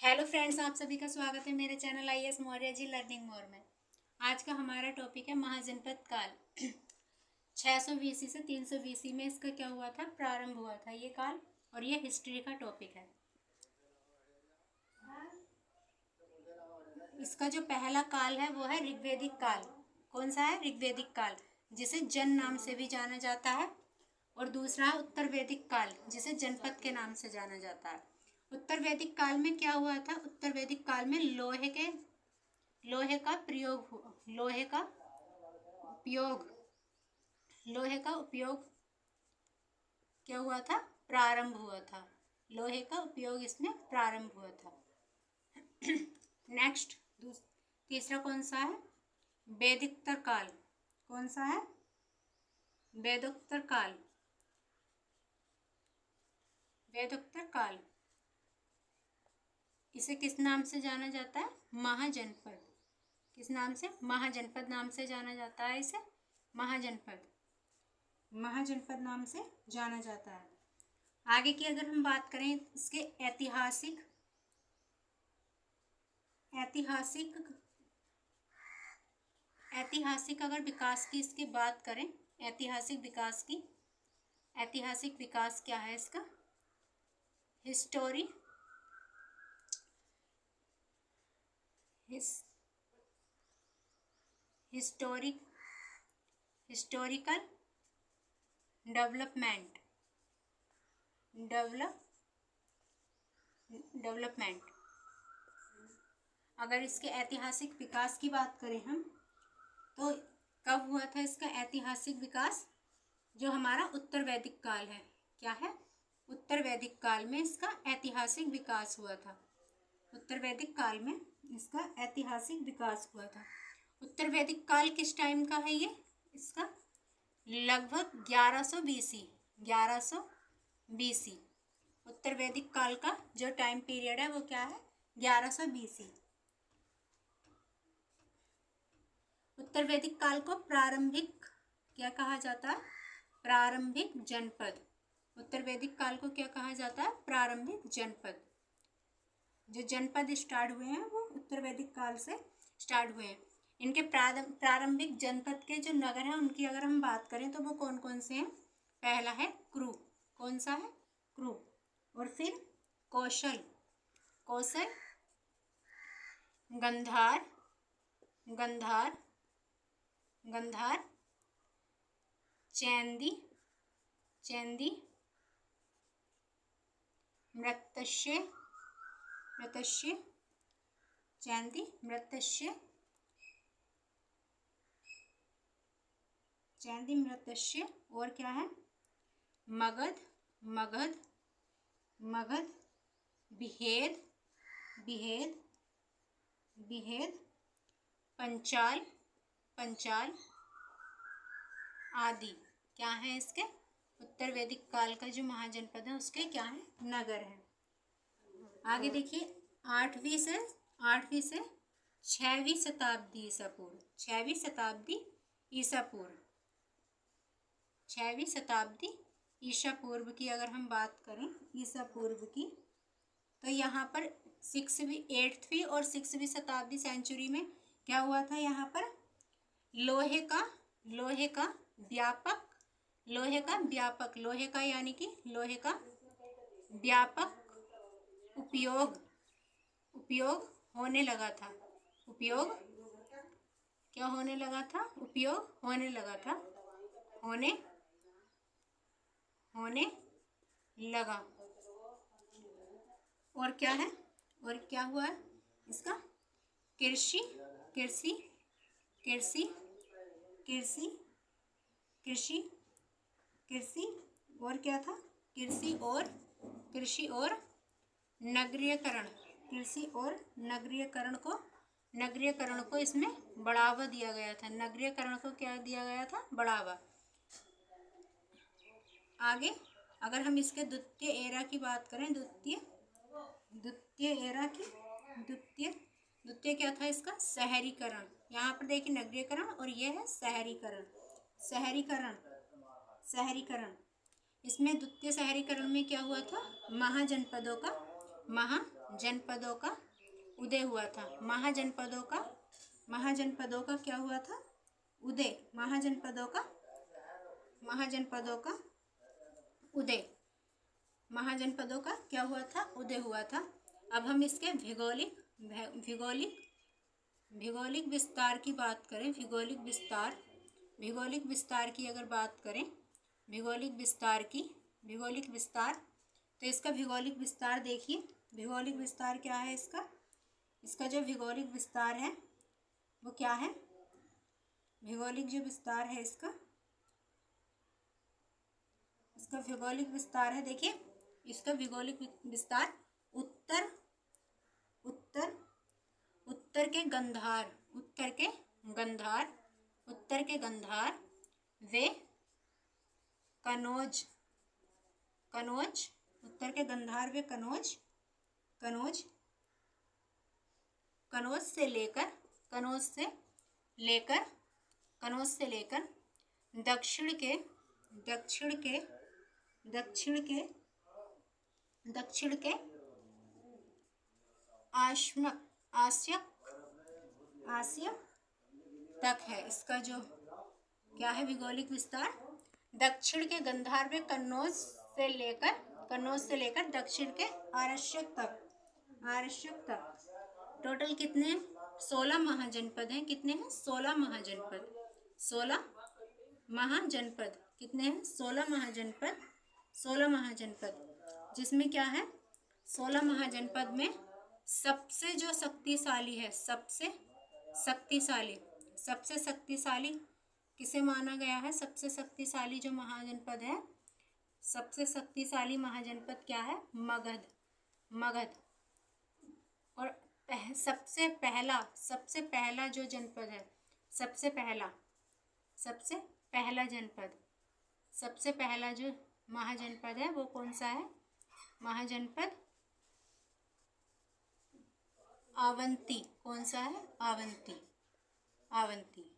Hello friends, आप सभी का स्वागत है मेरे channel IAS Maurya ji learning more में। आज का हमारा टॉपिक है महाजनपद काल। 600 BC से 300 BC में इसका क्या हुआ था, प्रारंभ हुआ था ये काल, और ये हिस्ट्री का टॉपिक है। इसका जो पहला काल है वो है ऋग्वेदिक काल। कौन सा है? ऋग्वेदिक काल, जिसे जन नाम से भी जाना जाता है। और दूसरा है उत्तर वैदिक काल, जिसे जनपद के नाम से जाना जाता है। उत्तर वैदिक काल में क्या हुआ था? उत्तर वैदिक काल में लोहे का उपयोग क्या हुआ था? प्रारंभ हुआ था। लोहे का उपयोग इसमें प्रारंभ हुआ था। नेक्स्ट, तीसरा कौन सा है? वैदिकोत्तर काल। कौन सा है? वैदिकोत्तर काल। वैदिकोत्तर काल, इसे किस नाम से जाना जाता है? महाजनपद। किस नाम से? महाजनपद नाम से जाना जाता है इसे। महाजनपद नाम से जाना जाता है। आगे की अगर हम बात करें इसके ऐतिहासिक अगर विकास की इसकी बात करें, ऐतिहासिक विकास क्या है इसका? Historical development. अगर इसके ऐतिहासिक विकास की बात करें हम, तो कब हुआ था इसका ऐतिहासिक विकास? जो हमारा उत्तर वैदिक काल है। क्या है? उत्तर वैदिक काल में इसका ऐतिहासिक विकास हुआ था। उत्तर वैदिक काल में इसका ऐतिहासिक विकास हुआ था। उत्तर वैदिक काल किस टाइम का है ये? इसका लगभग 1100 BC। उत्तर वैदिक काल का जो टाइम पीरियड है वो क्या है? 1100 BC। उत्तर वैदिक काल को प्रारंभिक क्या कहा जाता है? प्रारंभिक जनपद। उत्तर वैदिक काल को क्या कहा जाता है? प्रारंभिक जनपद। जो जनपद स्टार्ट हुए हैं वो उत्तर वैदिक काल से स्टार्ट हुए हैं। इनके प्रारंभिक जनपद के जो नगर हैं उनकी अगर हम बात करें तो वो कौन कौन से हैं? पहला है क्रू। कौन सा है? क्रू। और फिर कौशल, गंधार, चैंदी, मृतष्य, और क्या है? मगध, बिहेद, पंचाल आदि। क्या है इसके? उत्तर वैदिक काल का जो महाजनपद है उसके क्या है? नगर है। आगे देखिए, 8वीं से 6वीं शताब्दी ईसा पूर्व। 6वीं शताब्दी ईसा पूर्व की अगर हम बात करें, ईसा पूर्व की, तो यहाँ पर 8वीं और 6वीं शताब्दी सेंचुरी में क्या हुआ था? यहाँ पर लोहे का व्यापक उपयोग होने लगा था। और क्या है? और क्या हुआ है इसका? कृषि कृषि कृषि कृषि कृषि कृषि और क्या था? कृषि और नगरीयकरण। नगरीयकरण को इसमें बढ़ावा दिया गया था। नगरीयकरण को क्या दिया गया था? बढ़ावा। आगे अगर हम इसके द्वितीय एरा की बात करें, द्वितीय क्या था इसका? शहरीकरण। यहाँ पर देखिए नगरीयकरण और ये है शहरीकरण। इसमें द्वितीय शहरीकरण में क्या हुआ था? महाजनपदों का जनपदों का उदय हुआ था। महाजनपदों का क्या हुआ था? उदय। महाजनपदों का उदय। महाजनपदों का क्या हुआ था? उदय हुआ था। अब हम इसके भौगोलिक विस्तार की बात करें। भौगोलिक विस्तार की अगर बात करें, भौगोलिक विस्तार, तो इसका भौगोलिक विस्तार देखिए। भौगोलिक विस्तार क्या है इसका जो भौगोलिक विस्तार है वो क्या है? भौगोलिक जो विस्तार है इसका भौगोलिक विस्तार है, देखिए इसका भौगोलिक विस्तार उत्तर के गंधार वे कनौज उत्तर के गंधार वे कनौज से लेकर दक्षिण के आसिया तक है। इसका जो क्या है भौगोलिक विस्तार? दक्षिण के गंधार में कन्नौज से लेकर दक्षिण के आरक्षक तक। टोटल कितने? 16 महाजनपद हैं। कितने हैं? 16 महाजनपद। 16 महाजनपद। कितने हैं? 16 महाजनपद। जिसमें क्या है? 16 महाजनपद में सबसे जो शक्तिशाली है, सबसे शक्तिशाली किसे माना गया है? सबसे शक्तिशाली जो महाजनपद है, सबसे शक्तिशाली महाजनपद क्या है? मगध। और सबसे पहला जो जनपद है, सबसे पहला जो महाजनपद है वो कौन सा है? महाजनपद अवंती। कौन सा है? अवंती।